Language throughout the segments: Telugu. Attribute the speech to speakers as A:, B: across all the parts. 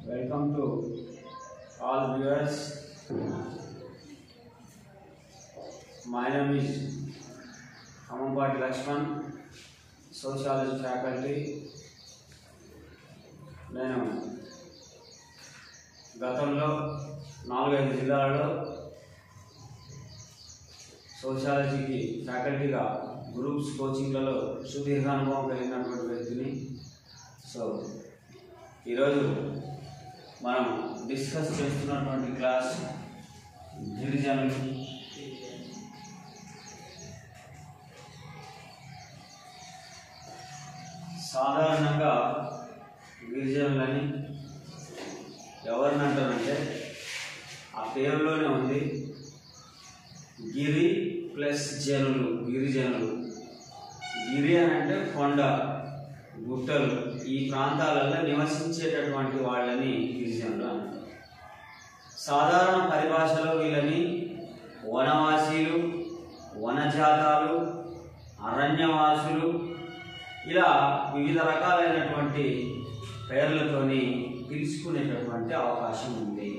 A: Welcome to all viewers. My name is Amampati Lakshman, Sociology faculty. నేను గతంలో 4-5 జిల్లాలలో సోషియాలజీకి ఫ్యాకల్టీగా గ్రూప్స్ కోచింగ్లలో సుదీర్ఘ అనుభవం కలిగినటువంటి వ్యక్తిని. సో ఈరోజు మనం డిస్కస్ చేస్తున్నటువంటి క్లాస్ గిరిజనులు. సాధారణంగా గిరిజనులని ఎవరిని అంటారంటే ఆ పేరులోనే ఉంది, గిరి ప్లస్ జనులు, గిరిజనులు. గిరి అని అంటే కొండ, గుట్టలు, ఈ ప్రాంతాలలో నివసించేటటువంటి వాళ్ళని గిరిజనులు అంటారు. సాధారణ పరిభాషలో వీళ్ళని వనవాసీలు, వనజాతాలు, అరణ్యవాసులు, ఇలా వివిధ రకాలైనటువంటి పేర్లతోని పిలుచుకునేటటువంటి అవకాశం ఉంది.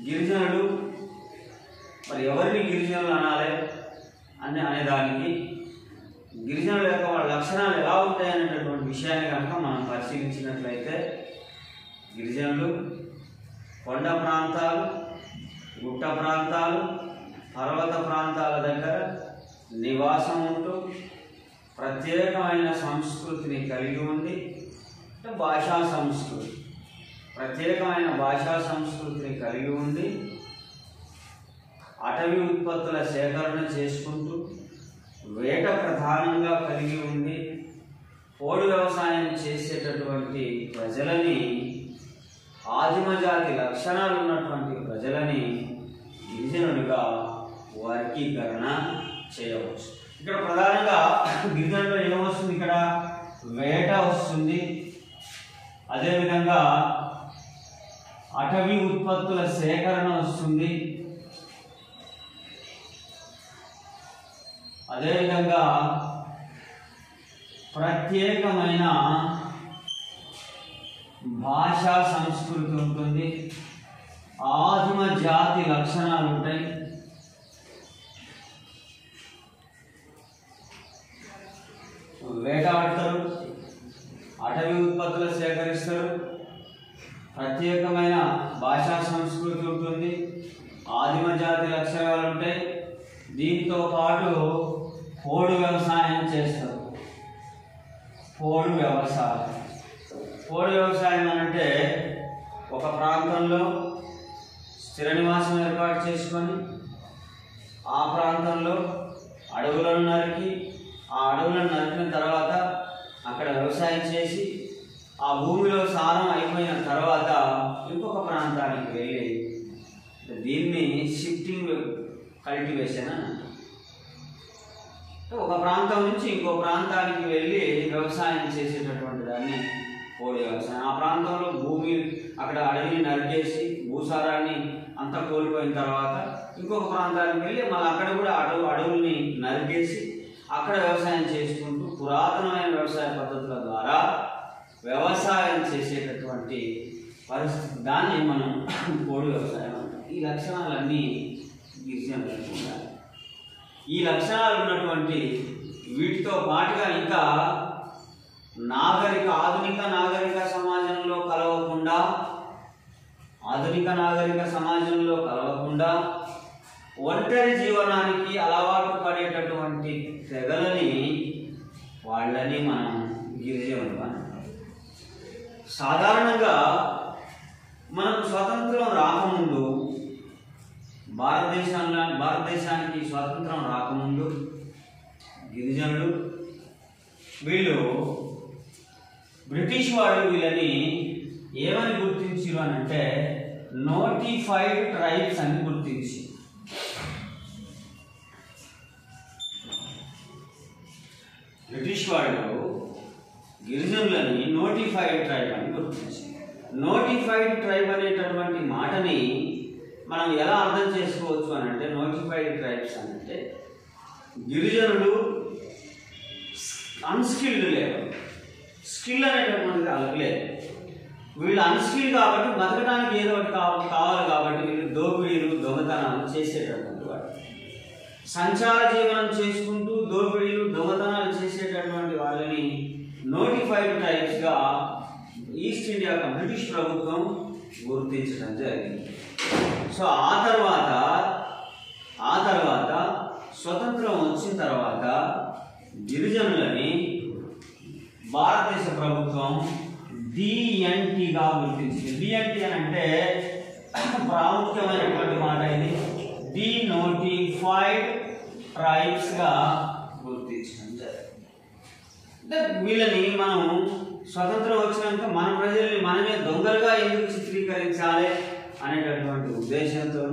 A: గిరిజనులు మరి ఎవరిని గిరిజనులు అనాలి అనేదానికి గిరిజనుల యొక్క వాళ్ళ లక్షణాలు ఎలా ఉంటాయనేటటువంటి విషయాన్ని కనుక మనం పరిశీలించినట్లయితే, గిరిజనులు కొండ ప్రాంతాలు, గుట్ట ప్రాంతాలు, పర్వత ప్రాంతాల దగ్గర నివాసం ఉంటూ ప్రత్యేకమైన సంస్కృతిని కలిగి ఉంది. భాషా సంస్కృతి, ప్రత్యేకమైన భాషా సంస్కృతిని కలిగి ఉంది. అటవీ ఉత్పత్తుల సేకరణ చేసుకుంటూ వేట ప్రధానంగా కలిగి ఉంది. పోడు వ్యవసాయం చేసేటటువంటి ప్రజలని, ఆదిమజాతి లక్షణాలు ఉన్నటువంటి ప్రజలని గిరిజనులుగా వర్గీకరణ చేయవచ్చు. ఇక్కడ ప్రధానంగా గిరిజనుల్లో ఏమొస్తుంది? ఇక్కడ వేట వస్తుంది, అదేవిధంగా అటవీ ఉత్పత్తుల సేకరణ వస్తుంది, అదేవిధంగా ప్రత్యేకమైన భాషా సంస్కృతి ఉంటుంది, ఆదిమ జాతి లక్షణాలు ఉంటాయి. వేటాడతారు, అటవీ ఉత్పత్తులు సేకరిస్తారు, ప్రత్యేకమైన భాషా సంస్కృతి ఉంటుంది, ఆదిమ జాతి లక్షణాలు ఉంటాయి. దీంతో పాటు పోడు వ్యవసాయం చేస్తారు. పోడు వ్యవసాయం అంటే ఒక ప్రాంతంలో స్థిర నివాసం ఏర్పాటు చేసుకొని ఆ ప్రాంతంలో అడవులను నరికి, ఆ అడవులను నరికిన తర్వాత అక్కడ వ్యవసాయం చేసి ఆ భూమిలో సారం అయిపోయిన తర్వాత ఇంకొక ప్రాంతానికి వెళ్ళి, దీన్ని షిఫ్టింగ్ కల్టివేషన్ అని అంటారు. ఒక ప్రాంతం నుంచి ఇంకో ప్రాంతానికి వెళ్ళి వ్యవసాయం చేసేటటువంటి దాన్ని పోడు వ్యవసాయం. ఆ ప్రాంతంలో భూమి, అక్కడ అడవిని నరికేసి భూసారాన్ని అంతా కోల్పోయిన తర్వాత ఇంకొక ప్రాంతానికి వెళ్ళి మళ్ళీ అక్కడ కూడా అడవుల్ని నరికేసి అక్కడ వ్యవసాయం చేసుకుంటూ పురాతనమైన వ్యవసాయ పద్ధతుల ద్వారా వ్యవసాయం చేసేటటువంటి పరిస్థితి, దాన్ని మనం పోడు వ్యవసాయం అంటాం. ఈ లక్షణాలన్నీ గిరిజనులకు ఉండాలి. ఈ లక్షణాలు ఉన్నటువంటి వీటితో పాటుగా ఇంకా ఆధునిక నాగరిక సమాజంలో కలవకుండా ఒంటరి జీవనానికి అలవాటు పడేటటువంటి తెగలని, వాళ్ళని మనం గిరిజనులు అంటాం. సాధారణంగా మనకు స్వతంత్రం రాకముందు, భారతదేశానికి స్వాతంత్రం రాకముందు గిరిజనులు వీళ్ళు బ్రిటిష్ వాళ్ళు వీళ్ళని ఏమని గుర్తించారు అని అంటే నోటిఫైడ్ ట్రైబ్స్ అని గుర్తించి, బ్రిటిష్ వాళ్ళు గిరిజనులని నోటిఫైడ్ ట్రైబ్ అని గుర్తించి, నోటిఫైడ్ ట్రైబ్ అనేటటువంటి మాటని మనం ఎలా అర్థం చేసుకోవచ్చు అని అంటే, నోటిఫైడ్ ట్రైబ్స్ అంటే గిరిజనులు అన్స్కిల్డ్ లేబర్, స్కిల్ అనేటటువంటిది వాళ్ళకి లేదు. వీళ్ళు అన్స్కిల్ కాబట్టి బతకడానికి ఏదో ఒకటి కావాలి కాబట్టి వీళ్ళు దోపిడీలు దొంగతనాలు చేసేటటువంటి వాడు. సంచార జీవనం చేసుకుంటూ దోపిడీలు దొంగతనాలు చేసేటటువంటి వాళ్ళని నోటిఫైడ్ ట్రైబ్స్గా ఈస్ట్ ఇండియా బ్రిటిష్ ప్రభుత్వం గుర్తించడం జరిగింది. సో ఆ తర్వాత స్వతంత్రం వచ్చిన తర్వాత గిరిజనులని భారతదేశ ప్రభుత్వం డిఎన్టీగా గుర్తించింది. డిఎన్టీ అని అంటే ప్రాముఖ్యమైనటువంటి మాట, ఇది డినోటిఫైడ్ ట్రైబ్స్గా గుర్తించడం జరిగింది. అంటే వీళ్ళని మనం స్వతంత్రం వచ్చినాక మన ప్రజల్ని మనమే దొంగలుగా ఎందుకు చిత్రీకరించాలి అనేటటువంటి ఉద్దేశంతో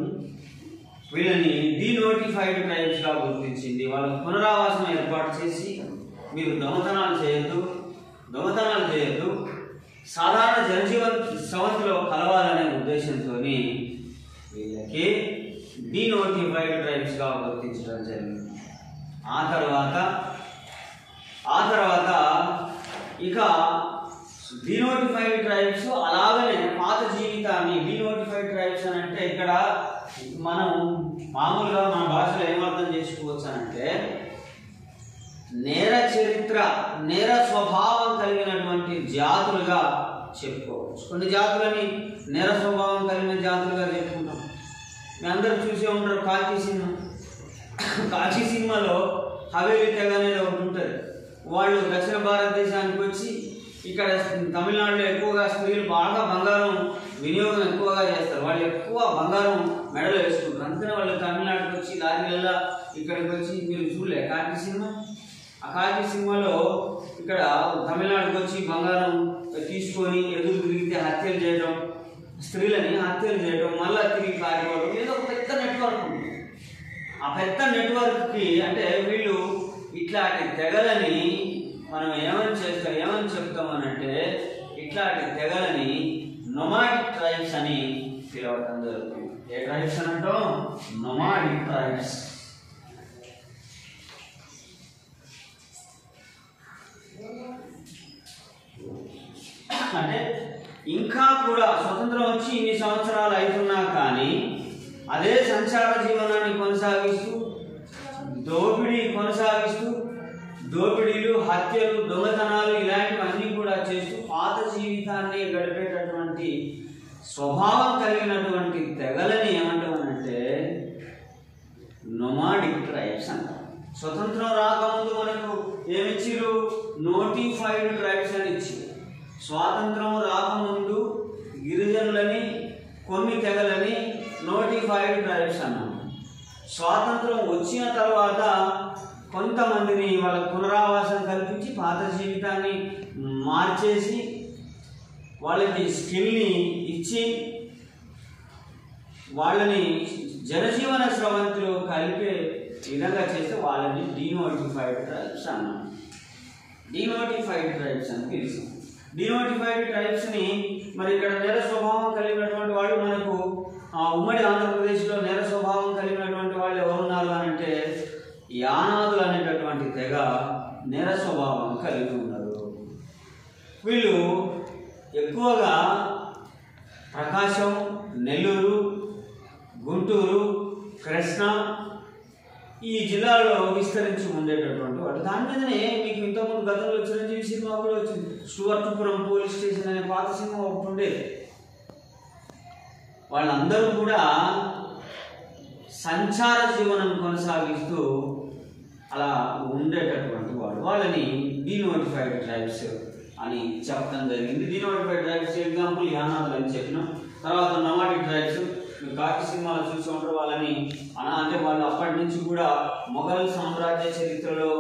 A: వీళ్ళని డినోటిఫైడ్ ట్రైబ్స్గా గుర్తించింది. వాళ్ళకు పునరావాసం ఏర్పాటు చేసి మీరు దొంగతనాలు చేయొద్దు, సాధారణ జనజీవన సవంతిలో కలవాలనే ఉద్దేశంతో వీళ్ళకి డినోటిఫైడ్ ట్రైబ్స్గా గుర్తించడం జరిగింది. ఆ తర్వాత ఇక డినోటిఫైడ్ ట్రైబ్స్ అలాగనే పాత జీవితాన్ని, డినోటిఫైడ్ ట్రైబ్స్ అని అంటే ఇక్కడ మనం మామూలుగా మన భాషలో ఏమర్థం చేసుకోవచ్చు అంటే నేర చరిత్ర, నేర స్వభావం కలిగినటువంటి జాతులుగా చెప్పుకోవచ్చు. కొన్ని జాతులని నేర స్వభావం కలిగిన జాతులుగా చెప్పుకుంటాం. మీ అందరూ చూసే ఉంటారు కాశీ సినిమాలో హవేలీ తెగ అనేది ఒకటి ఉంటుంది. వాళ్ళు దక్షిణ భారతదేశానికి వచ్చి ఇక్కడ తమిళనాడులో ఎక్కువగా స్త్రీలు బాగా బంగారం వినియోగం ఎక్కువగా చేస్తారు. వాళ్ళు ఎక్కువ బంగారం మెడలో వేసుకుంటారు. అందుకనే వాళ్ళు తమిళనాడుకి వచ్చి లారీలలో ఇక్కడికి వచ్చి, మీరు చూడలే కాకి సినిమా? ఆ కాకి సినిమాలో ఇక్కడ తమిళనాడుకి వచ్చి బంగారం తీసుకొని ఎదురు తిరిగితే హత్యలు చేయడం, స్త్రీలని హత్యలు చేయడం, మళ్ళీ తిరిగి కారిపోవడం, ఏదో ఒక పెద్ద నెట్వర్క్ ఉంది. ఆ పెద్ద నెట్వర్క్కి అంటే వీళ్ళు ఇట్లాంటి తెగలని మనం ఏమని చెప్తామనంటే ఇట్లాంటి తెగలని నొమాడిక్ ట్రైబ్స్ అని పిలవటం జరుగుతుంది. ఏ ట్రైబ్స్ అని అంటాం? Nomadic tribes. అంటే ఇంకా కూడా స్వతంత్రం వచ్చి ఇన్ని సంవత్సరాలు అవుతున్నా కానీ అదే సంచార జీవనాన్ని కొనసాగిస్తూ దోపిడీలు, హత్యలు, దొంగతనాలు ఇలాంటివన్నీ కూడా చేస్తూ పాత జీవితాన్ని గడిపేటటువంటి స్వభావం కలిగినటువంటి తెగలని ఏమంటామనంటే నొమాడిక్ ట్రైబ్స్ అంటారు. స్వతంత్రం రాకముందు మనకు ఏమిచ్చిరు? నోటిఫైడ్ ట్రైబ్స్ అని ఇచ్చారు. స్వాతంత్రం రాకముందు గిరిజనులని, కొన్ని తెగలని నోటిఫైడ్ ట్రైబ్స్ అన్నాము. స్వాతంత్రం వచ్చిన తర్వాత కొంతమందిని వాళ్ళకు పునరావాసం కల్పించి పాత జీవితాన్ని మార్చేసి వాళ్ళకి స్కిల్ని ఇచ్చి వాళ్ళని జనజీవన స్రవంతిలో కలిపే విధంగా చేస్తే వాళ్ళని డినోటిఫైడ్ ట్రైబ్స్ అన్నాం. డినోటిఫైడ్ ట్రైబ్స్ అని పిలిచాం. డినోటిఫైడ్ ట్రైబ్స్ని మరి ఇక్కడ నేర స్వభావం కలిగినటువంటి వాళ్ళు మనకు ఉమ్మడి ఆంధ్రప్రదేశ్లో నేర స్వభావం కలిగినటువంటి వాళ్ళు ఎవరున్నారు అని అంటే యానాదులు అనేటటువంటి తెగ నేర స్వభావం కలిగి ఉన్నారు. వీళ్ళు ఎక్కువగా ప్రకాశం, నెల్లూరు, గుంటూరు, కృష్ణా ఈ జిల్లాలో విస్తరించి ఉండేటటువంటి వాడు. దాని మీదనే మీకు ఇంతకుముందు గతంలో చిరంజీవి సినిమా కూడా వచ్చింది. స్టూవర్ట్పురం పోలీస్ స్టేషన్ అనే పాత సినిమా ఒకటి ఉండేది. వాళ్ళందరూ కూడా సంచార జీవనం కొనసాగిస్తూ అలా ఉండేటటువంటి వాడు. వాళ్ళని డినోటిఫైడ్ ట్రైబ్స్ అని చెప్పడం జరిగింది. డినోటిఫైడ్ ట్రైబ్స్ ఎగ్జాంపుల్ యానాదులు అని చెప్పినాం. తర్వాత నొమాడిక్ ట్రైబ్స్ కాకి సినిమాలు చూసి ఉంటారు. వాళ్ళని అంటే వాళ్ళు అప్పటి నుంచి కూడా మొఘల్ సామ్రాజ్య చరిత్రలో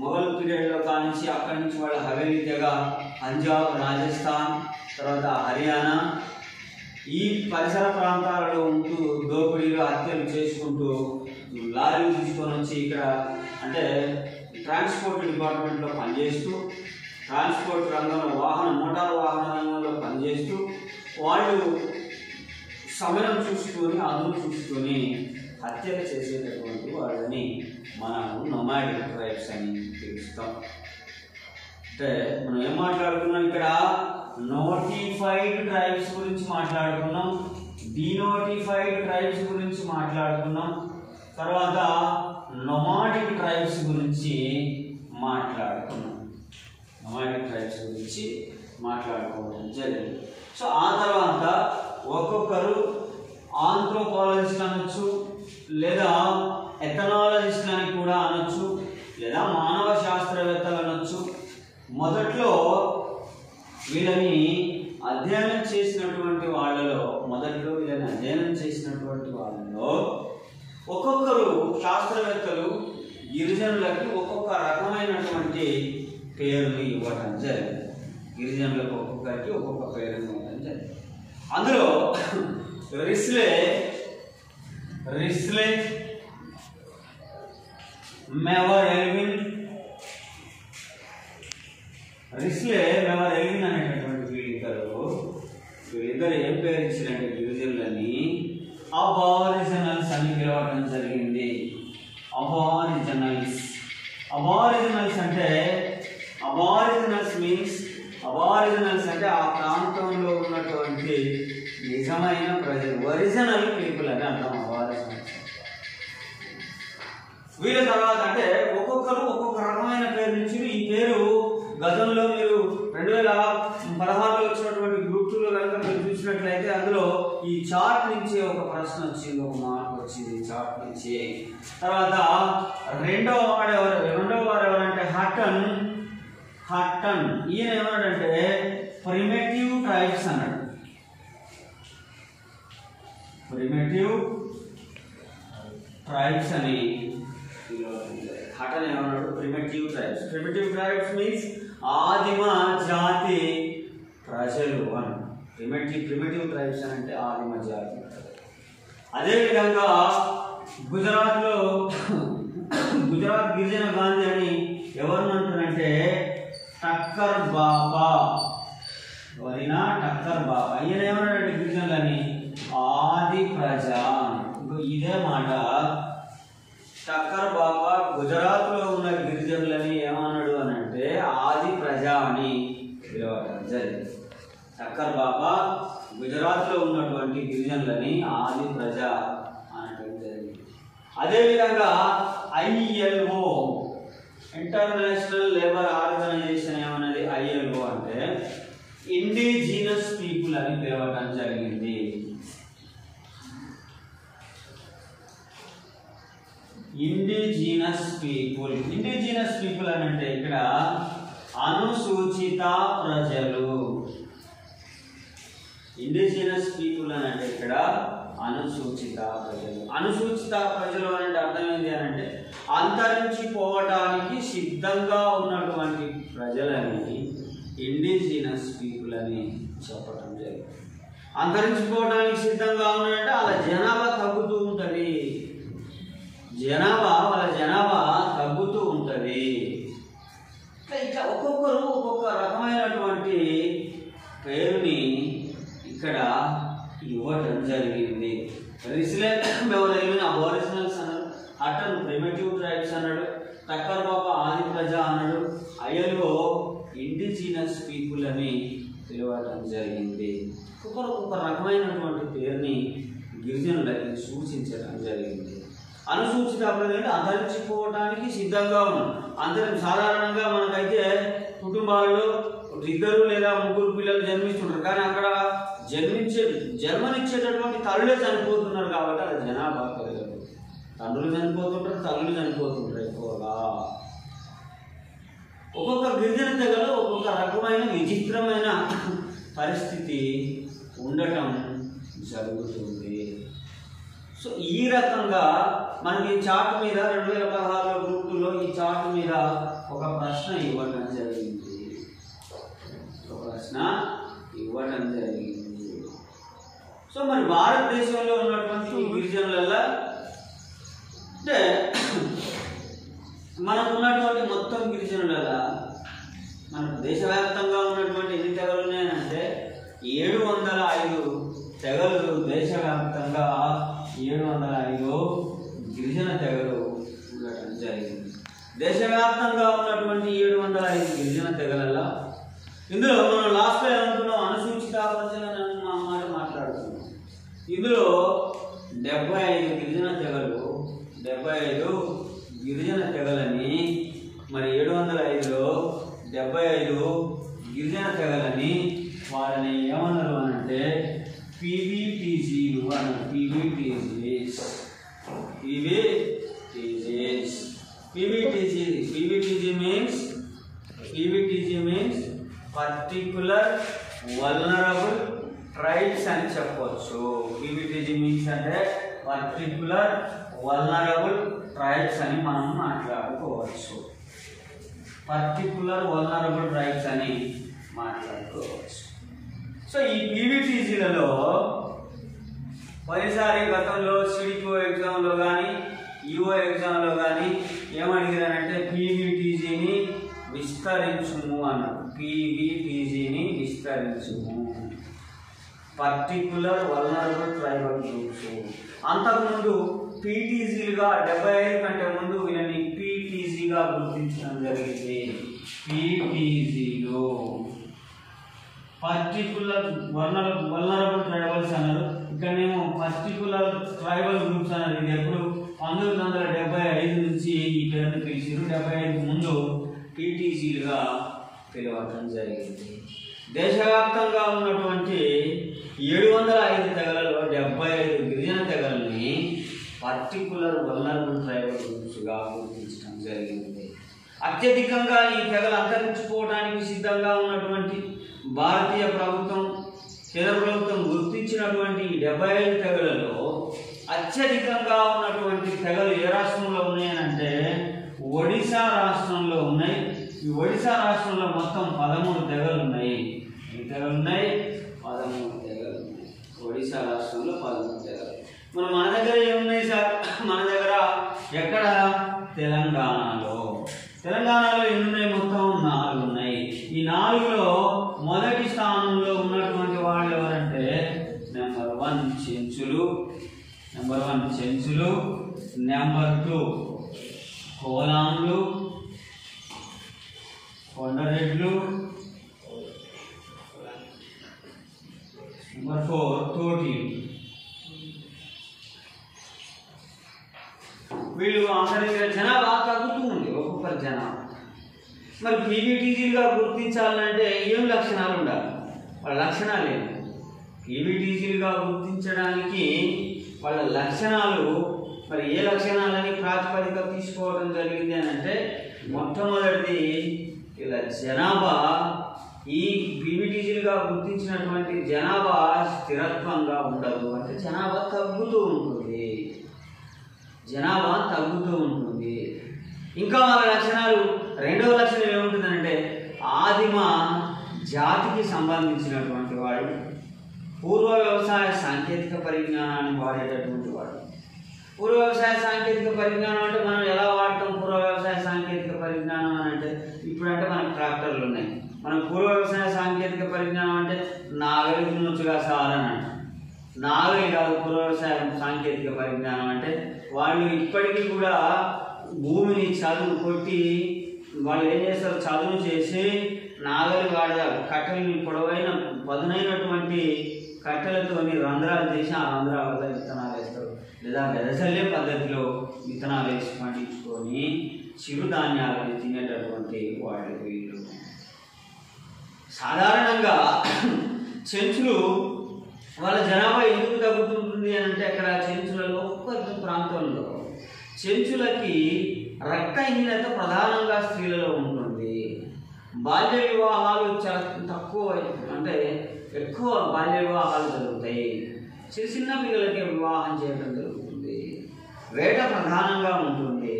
A: మొఘల్ పీరియడ్లో కానించి అక్కడి నుంచి వాళ్ళ హవేలీ తెగ, పంజాబ్, రాజస్థాన్, తర్వాత హర్యానా ఈ పరిసర ప్రాంతాలలో ఉంటూ దోపిడీలు, హత్యలు చేసుకుంటూ లారీలు తీసుకొని వచ్చి ఇక్కడ అంటే ట్రాన్స్పోర్ట్ డిపార్ట్మెంట్లో పనిచేస్తూ, ట్రాన్స్పోర్ట్ రంగంలో మోటార్ వాహన రంగంలో పనిచేస్తూ వాళ్ళు సమయం చూసుకొని అదును చూసుకొని హత్యలు చేసేటటువంటి వాళ్ళని మనము నొమాడిక్ ట్రైబ్స్ అని పిలుస్తాం. అంటే మనం ఏం మాట్లాడుతున్నాం ఇక్కడ? నోటిఫైడ్ ట్రైబ్స్ గురించి మాట్లాడుకున్నాం, డినోటిఫైడ్ ట్రైబ్స్ గురించి మాట్లాడుకున్నాం, తర్వాత నొమాడిక్ ట్రైబ్స్ గురించి మాట్లాడుకున్నాం. నొమాడిక్ ట్రైబ్స్ గురించి మాట్లాడుకోవడం జరిగింది. సో ఆ తర్వాత ఒక్కొక్కరు ఆంథ్రోపాలజిస్ట్ అనొచ్చు, లేదా ఎథనాలజిస్ట్ అని కూడా అనొచ్చు, లేదా మానవ శాస్త్రవేత్తలు అనొచ్చు. మొదట్లో వీళ్ళని అధ్యయనం చేసినటువంటి వాళ్ళలో ఒక్కొక్కరు శాస్త్రవేత్తలు గిరిజనులకి ఒక్కొక్క రకమైనటువంటి పేరుని ఇవ్వడం జరిగింది. గిరిజనులకు ఒక్కొక్కరికి ఒక్కొక్క పేరుని ఇవ్వడం జరిగింది. అందులో రిస్లే మెవర్ ఎల్విన్ అనేటటువంటి వీళ్ళిద్దరు ఏం పేరు ఇచ్చినట్టు గిరిజనులని అబారిజినల్స్ అని పిలవడం జరిగింది. అబారిజినల్స్ అంటే అబారిజినల్స్ అంటే ఆ ప్రాంతంలో ఉన్నటువంటి నిజమైన ప్రజలు, ఒరిజినల్ పీపుల్ అని అర్థం అబారిజినల్స్. వీళ్ళ తర్వాత అంటే ఒక్కొక్కరు ఒక్కొక్క రకమైన పేరు నుంచి ఈ పేరు గతంలో మీరు 2016లో వచ్చినటువంటి గ్రూప్ 2లో కనుక మీరు చూసినట్లయితే అందులో ఈ చార్ట్ నుంచి ఒక ప్రశ్న వచ్చింది, ఒక మార్క్ వచ్చింది చార్ట్ నుంచి. తర్వాత రెండవ వారు ఎవరంటే హట్టన్. ఈయన ఏమన్నాడంటే ప్రిమిటివ్ ట్రైబ్స్ అన్నాడు. ప్రిమిటివ్ ట్రైబ్స్ అని హట్టన్ ఏమన్నాడు? ప్రిమిటివ్ ట్రైబ్స్ మీన్స్ ఆదిమ జాతి ప్రజలు అని. ప్రిమిటివ్ ట్రైబ్స్ అని అంటే ఆదిమ జాతి ప్రజలు. అదేవిధంగా గుజరాత్ గిరిజన గాంధీ అని ఎవరిని అంటారంటే టక్కర్ బాబా. ఈయన ఏమన్నాడంటే గిరిజనులని ఆది ప్రజ. ఇదే మాట టక్కర్ బాబా గుజరాత్లో ఉన్న గిరిజనులని ఏమన్నాడు అని అంటే ఆది ప్రజ అని పిలవడం జరిగింది. టక్కర్ బాబా గుజరాత్లో ఉన్నటువంటి గిరిజనులని ఆది ప్రజ అనడం జరిగింది. అదేవిధంగా ILO ఇంటర్నేషనల్ లేబర్ ఆర్గనైజేషన్ ఏమన్నది? ILO అంటే ఇండిజినస్ పీపుల్ అని పిలవడం జరిగింది. ఇండిజినస్ పీపుల్ అని అంటే ఇక్కడ అనుసూచిత ప్రజలు. ఇండిజినస్ పీపుల్ అని అంటే ఇక్కడ అనుసూచిత ప్రజలు అంటే అర్థం ఏంటి అని అంటే అంతరించిపోవటానికి సిద్ధంగా ఉన్నటువంటి ప్రజలని ఇండిజినస్ పీపుల్ అని చెప్పడం జరిగింది. అంతరించిపోవడానికి సిద్ధంగా ఉన్నారంటే వాళ్ళ జనాభా తగ్గుతూ ఉంటుంది. వాళ్ళ జనాభా తగ్గుతూ ఉంటుంది. ఇట్లా ఒక్కొక్కరు ఒక్కొక్క రకమైనటువంటి పేరుని ఇక్కడ ఇవ్వటం జరిగింది. రిస్లే అబారిజినల్స్ అన్నాడు, హట్టన్ ప్రిమిటివ్ ట్రైబ్స్ అన్నాడు, టక్కర్ బాబా ఆది ప్రజ అన్నాడు, ILO ఇండిజినస్ పీపుల్ అని పిలవడం జరిగింది. ఒక్కొక్క రకమైనటువంటి పేరుని గిరిజనులకి సూచించడం జరిగింది. అనుసూచిత ప్రజలు అంతరించిపోవడానికి సిద్ధంగా ఉన్నాం. సాధారణంగా మనకైతే కుటుంబాల్లో 2 లేదా 3 పిల్లలు జన్మిస్తుంటారు, కానీ అక్కడ జన్మనిచ్చేటటువంటి తల్లులే చనిపోతున్నారు. కాబట్టి అది జనాభా పెరగదు. తండ్రులు చనిపోతుంటారు, తల్లులు చనిపోతుంటారు ఎక్కువగా. ఒక్కొక్క గిరిజన తెగలో ఒక్కొక్క రకమైన విచిత్రమైన పరిస్థితి ఉండటం జరుగుతుంది. సో ఈ రకంగా మనకి చార్ట్ మీద 2016లో గ్రూప్ 2లో ఈ చార్ట్ మీద ఒక ప్రశ్న ఇవ్వడం జరిగింది. సో మరి భారతదేశంలో ఉన్నటువంటి గిరిజనులలో అంటే మనకు ఉన్నటువంటి మొత్తం గిరిజనులలో మనకు దేశవ్యాప్తంగా ఉన్నటువంటి ఎన్ని తెగలు ఉన్నాయంటే 705 తెగలు. దేశవ్యాప్తంగా 705 గిరిజన తెగలు ఉండటం జరిగింది. దేశవ్యాప్తంగా ఉన్నటువంటి 705 గిరిజన తెగలలో ఇందులో మనం లాస్ట్లో ఏమనుకున్నాం? ఇందులో 75 గిరిజన తెగలని మరి 705లో 75 గిరిజన తెగలని వాళ్ళని ఏమన్నారు అనంటే పీవీటీజీలు అన్నారు. PVTG means particular vulnerable tribes అని చెప్పవచ్చు. పీవీటీజీ మీన్స్ అంటే పర్టికులర్ వల్నరబుల్ ట్రైబ్స్ అని మనం మాట్లాడుకోవచ్చు. సో ఈ పీవీటీజీలలో పోయినసారి గతంలో సిడిపో ఎగ్జామ్లో కానీ ఈఓ ఎగ్జామ్లో కానీ ఏమడిగారంటే పీవీటీజీని విస్తరించుము అన్నారు. Particular vulnerable tribal groups. అంతకుముందు పీటీజీలుగా 75 కంటే ముందు వీళ్ళని పీటీజీగా గుర్తించడం జరిగింది. పీటీజీలు పర్టికులర్ వల్నరబుల్ ట్రైబల్స్ అన్నారు. ఇక్కడనేమో పర్టికులర్ ట్రైబల్ గ్రూప్స్ అన్నారు. ఇది ఎప్పుడు 1975 నుంచి ఈ పేరును పిలిచారు. 75 ముందు పీటీజీలుగా పిలవడం జరిగింది. దేశవ్యాప్తంగా ఉన్నటువంటి 705 తెగలలో 75 గిరిజన తెగలని పర్టికులర్ వల్నరబుల్ ట్రైబల్ గ్రూప్స్గా గుర్తించడం జరిగింది. అత్యధికంగా ఈ తెగలు అంతరించిపోవడానికి సిద్ధంగా ఉన్నటువంటి భారతీయ ప్రభుత్వం, కేంద్ర ప్రభుత్వం గుర్తించినటువంటి 75 తెగలలో అత్యధికంగా ఉన్నటువంటి తెగలు ఏ రాష్ట్రంలో ఉన్నాయనంటే ఒడిశా రాష్ట్రంలో ఉన్నాయి. ఈ ఒడిశా రాష్ట్రంలో మొత్తం 13 తెగలు ఉన్నాయి. ఎన్ని తెగలు ఉన్నాయి? 13 తెగలు ఉన్నాయి. ఒడిశా రాష్ట్రంలో 13 తెగలు. మన దగ్గర ఏమున్నాయి సార్? మన దగ్గర ఎక్కడ? తెలంగాణలో ఎన్ని ఉన్నాయి? మొత్తం 4 ఉన్నాయి. ఈ 4లో మొదటి స్థానంలో ఉన్నటువంటి వాళ్ళు ఎవరంటే నెంబర్ 1 చెంచులు, నెంబర్ 2 కోలాంలు, కొండరెడ్లు, నెంబర్ 4 తోటీలు. వీళ్ళు అందరి దగ్గర జనాభా తగ్గుతూ ఉంది, ఒక్కొక్కరి జనాభా. మరి పీవీటీజీలుగా గుర్తించాలంటే ఏం లక్షణాలు ఉండాలి? వాళ్ళ లక్షణాలు ఏంటి? పీవీటీజీలుగా గుర్తించడానికి వాళ్ళ లక్షణాలు మరి ఏ లక్షణాలని ప్రాతిపదిక తీసుకోవడం జరిగింది అని అంటే మొట్టమొదటిది ఇలా జనాభా, ఈ పీవీటీజీలుగా గుర్తించినటువంటి జనాభా స్థిరత్వంగా ఉండదు. అంటే జనాభా తగ్గుతూ ఉంటుంది. ఇంకా వాళ్ళ లక్షణాలు, రెండవ లక్షణం ఏముంటుందంటే ఆదిమ జాతికి సంబంధించినటువంటి వాడు, పూర్వ వ్యవసాయ సాంకేతిక పరిజ్ఞానాన్ని వాడేటటువంటి వాడు. పూర్వ వ్యవసాయ సాంకేతిక పరిజ్ఞానం అంటే మనం ఎలా వాడతాం? పూర్వ వ్యవసాయ సాంకేతిక పరిజ్ఞానం అని అంటే ఇప్పుడంటే మనకు ట్రాక్టర్లు ఉన్నాయి. మనం పూర్వ వ్యవసాయ సాంకేతిక పరిజ్ఞానం అంటే నాగలి దున్నొచ్చుగా సార్ అని అంటాం. నాగలి కాదు పూర్వ వ్యవసాయ సాంకేతిక పరిజ్ఞానం అంటే. వాళ్ళు ఇప్పటికీ కూడా భూమిని చదును కొట్టి వాళ్ళు ఏం చేస్తారు? చదును చేసి నాగలి వాడతారు. కట్టెలని పొడవైన పదునైనటువంటి కట్టెలతోని రంధ్రాలు చేసి ఆ రంధ్రాల వద్ద విత్తనాలు వేస్తారు. లేదా వెదజల్లే పద్ధతిలో విత్తనాలు వేసి పండించుకొని చిరుధాన్యాలను తినేటటువంటి వాళ్ళు వీళ్ళు. సాధారణంగా చెంచులు వాళ్ళ జనాభా ఎందుకు తగ్గుతుంటుంది అని అంటే అక్కడ చెంచులలో ఒక్కొక్క ప్రాంతంలో చెంచులకి రక్తహీనత ప్రధానంగా స్త్రీలలో ఉంటుంది. బాల్య వివాహాలు చాలా తక్కువ, అంటే ఎక్కువ బాల్య వివాహాలు జరుగుతాయి. చిన్న పిల్లలకి వివాహం చేయడం జరుగుతుంది. వేట ప్రధానంగా ఉంటుంది.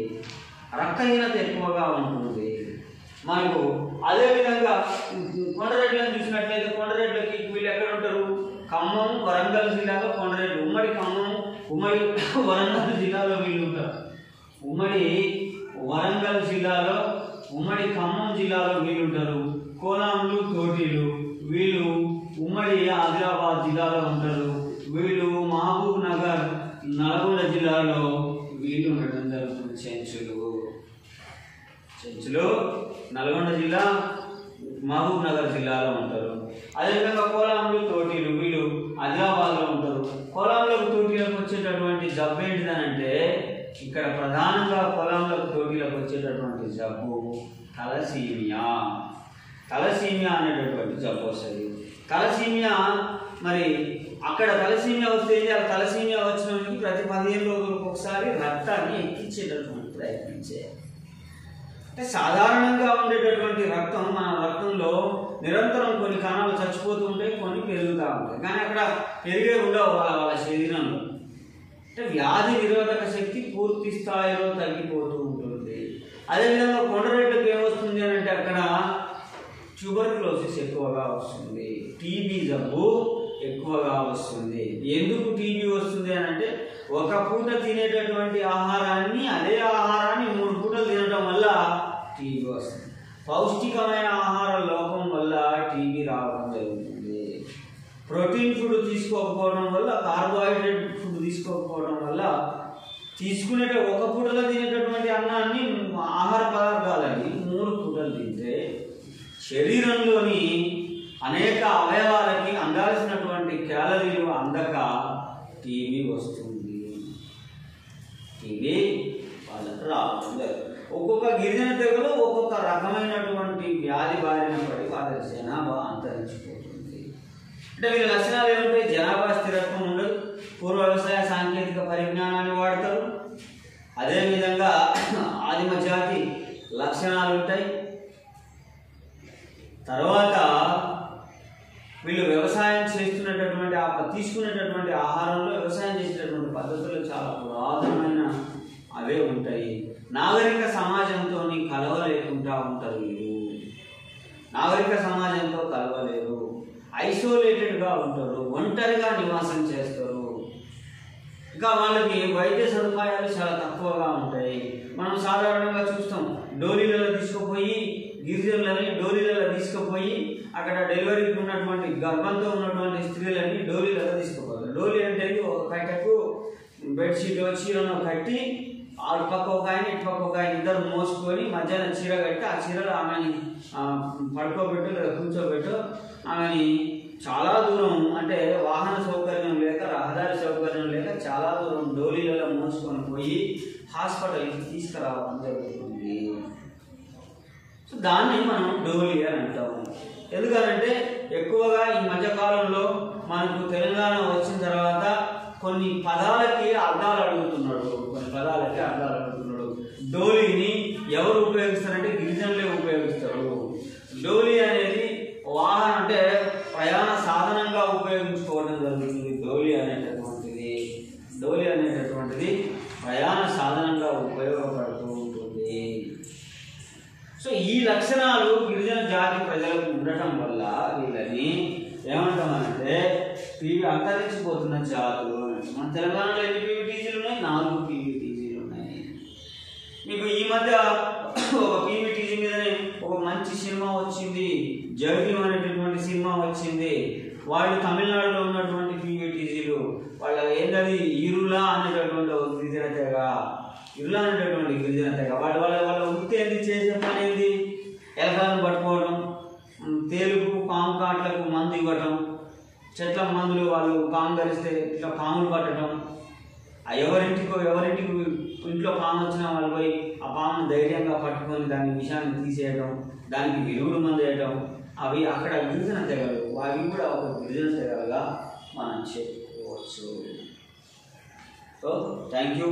A: రక్తహీనత ఎక్కువగా ఉంటుంది. మనకు అదేవిధంగా కొండరెడ్లను చూసినట్లయితే కొండరెడ్లకి వీళ్ళు ఎక్కడ ఉంటారు? ఖమ్మం, వరంగల్ జిల్లాలో కొండరెడ్లు. ఉమ్మడి ఖమ్మం, ఉమ్మడి వరంగల్ జిల్లాలో వీళ్ళు ఉంటారు. ఉమ్మడి వరంగల్ జిల్లాలో, ఉమ్మడి ఖమ్మం జిల్లాలో వీళ్ళు ఉంటారు. కోలాంలు, తోటీలు వీళ్ళు ఉమ్మడి ఆదిలాబాద్ జిల్లాలో ఉంటారు. వీళ్ళు మహబూబ్ నగర్, నల్గొండ జిల్లాలో వీళ్ళు ఉండడం జరుగుతుంది. చెంచులు నల్గొండ జిల్లా, మహబూబ్ నగర్ జిల్లాలో ఉంటారు. అదేవిధంగా కోలాంలు, తోటీలు వీళ్ళు ఆదిలాబాద్లో ఉంటారు. కోలాంలు, వచ్చేటటువంటి జబ్బు తలసీమియా. తలసీమియా అనేటటువంటి జబ్బు వస్తుంది. తలసీమియా మరి అక్కడ తలసీమియా వస్తే తలసీమియా వచ్చినప్పుడు ప్రతి 15 రోజులకు ఒకసారి రక్తాన్ని ఎక్కించేటటువంటి ప్రయత్నం చేయాలి. అంటే సాధారణంగా ఉండేటటువంటి రక్తం మన రక్తంలో నిరంతరం కొన్ని కణాలు చచ్చిపోతూ ఉంటాయి, కొన్ని పెరుగుతూ ఉంటాయి. కానీ అక్కడ పెరిగే ఉండవు వాళ్ళ శరీరంలో. అంటే వ్యాధి నిరోధక శక్తి పూర్తి స్థాయిలో తగ్గిపోతూ ఉంటుంది. అదేవిధంగా కొండరెడ్లకు ఏమొస్తుంది అని అంటే అక్కడ ట్యూబర్క్యులోసిస్ ఎక్కువగా వస్తుంది, టీబీ జబ్బు ఎక్కువగా వస్తుంది. ఎందుకు టీబీ వస్తుంది అని అంటే ఒక పూట తినేటటువంటి ఆహారాన్ని అదే ఆహారాన్ని 3 పూటలు తినడం వల్ల టీబీ వస్తుంది. పౌష్టికమైన ఆహార లోపం వల్ల టీబీ రావడం జరుగుతుంది. ప్రోటీన్ ఫుడ్ తీసుకోకపోవడం వల్ల, కార్బోహైడ్రేట్ ఫుడ్ తీసుకోకపోవడం వల్ల తీసుకునే ఒక పూటలో తినేటటువంటి అన్నాన్ని ఆహార పదార్థాలని 3 పూటలు తింటే శరీరంలోని అనేక అవయవాలకి అందాల్సినటువంటి క్యాలరీలు అందక టీబీ వస్తుంది. టీబీ వాళ్ళకు రావడం జరుగుతుంది. ఒక్కొక్క గిరిజన తెగలో ఒక్కొక్క రకమైనటువంటి వ్యాధి బారిన పడి వాళ్ళ జనాభా అంతరించిపోతుంది. అంటే వీళ్ళ లక్షణాలు ఏమంటే జనాభా స్థిరత్వం ఉండదు, పూర్వ వ్యవసాయ సాంకేతిక పరిజ్ఞానాన్ని వాడతారు, అదేవిధంగా ఆదిమ జాతి లక్షణాలు ఉంటాయి. తర్వాత వీళ్ళు వ్యవసాయం చేస్తున్నటువంటి తీసుకునేటటువంటి ఆహారంలో వ్యవసాయం చేసేటటువంటి పద్ధతులు చాలా పురాతనమైన అవే ఉంటాయి. నాగరిక సమాజంతో కలవలేకుండా ఉంటారు వీళ్ళు. నాగరిక సమాజంతో కలవలేరు, ఐసోలేటెడ్గా ఉంటారు, ఒంటరిగా నివాసం చేస్తారు. ఇంకా వాళ్ళకి వైద్య సదుపాయాలు చాలా తక్కువగా ఉంటాయి. మనం సాధారణంగా చూస్తాం, డోలీలలో తీసుకుపోయి గిరిజనులని డోలీలలో తీసుకుపోయి అక్కడ డెలివరీకి ఉన్నటువంటి గర్భంతో ఉన్నటువంటి స్త్రీలని డోలీలలో తీసుకుపోతారు. డోలీ అంటే ఒక కట్టకు బెడ్షీట్ చీరను కట్టి ఆడు పక్క ఒక ఆయన ఇటు పక్క ఒక ఆయన ఇద్దరు మోసుకొని మధ్యాహ్నం చీర కట్టి ఆ చీరలో ఆమెని పడుకోబెట్టు లేదా కూర్చోబెట్టు ఆమెని చాలా దూరం, అంటే వాహన సౌకర్యం లేక రహదారి సౌకర్యం లేక చాలా దూరం డోలీలలో మోసుకొని పోయి హాస్పిటల్కి తీసుకురావడం జరుగుతుంది. సో దాన్ని మనం డోలీ అని అంటాము. ఎందుకనంటే ఎక్కువగా ఈ మధ్యకాలంలో మనకు తెలంగాణ వచ్చిన తర్వాత కొన్ని పదాలకి అర్థాలు అడుగుతున్నాడు. డోలీని ఎవరు ఉపయోగిస్తారంటే గిరిజనులే ఉపయోగిస్తారు. డోలీ అనేది వాహనం అంటే ప్రయాణ సాధనంగా ఉపయోగించుకోవడం జరుగుతుంది. డోలీ అనేటటువంటిది ప్రయాణ సాధనంగా ఉపయోగపడుతూ ఉంటుంది. సో ఈ లక్షణాలు గిరిజన జాతి ప్రజలకు ఉండటం వల్ల వీళ్ళని ఏమంటామంటే అంతరించిపోతున్న జాతులు. మన తెలంగాణలో ఎన్ని పీవీటీజీలు ఉన్నాయి? 4 పీవీటీజీలు ఉన్నాయి. మీకు ఈ మధ్య ఒక పీవీటీజీ మీదనే ఒక మంచి సినిమా వచ్చింది, జగన్ అనేటటువంటి సినిమా వచ్చింది. వాళ్ళు తమిళనాడులో ఉన్నటువంటి పీవీటీజీలు, వాళ్ళ ఏంటది ఇరులా అనేటటువంటి ఒక గిరిజన తెగ, వాళ్ళ వృత్తి ఏంది, చేసే పని ఏంది? ఎలకలను పట్టుకోవడం, తేలుకు పాము కాట్లకు మందు ఇవ్వటం, చెట్ల మందులు వాళ్ళు పాము ధరిస్తే ఇట్లా పాములు పట్టడం, ఎవరింటికి ఇంట్లో పాము వచ్చిన వాళ్ళు పోయి ఆ పామును ధైర్యంగా పట్టుకొని దాని విషయాన్ని తీసేయడం, దానికి విరుగుడు మందు వేయడం, అవి అక్కడ గిరిజన తెగలు. అవి కూడా ఒక గిరిజన తెగలుగా మనం చెప్పుకోవచ్చు. So thank you.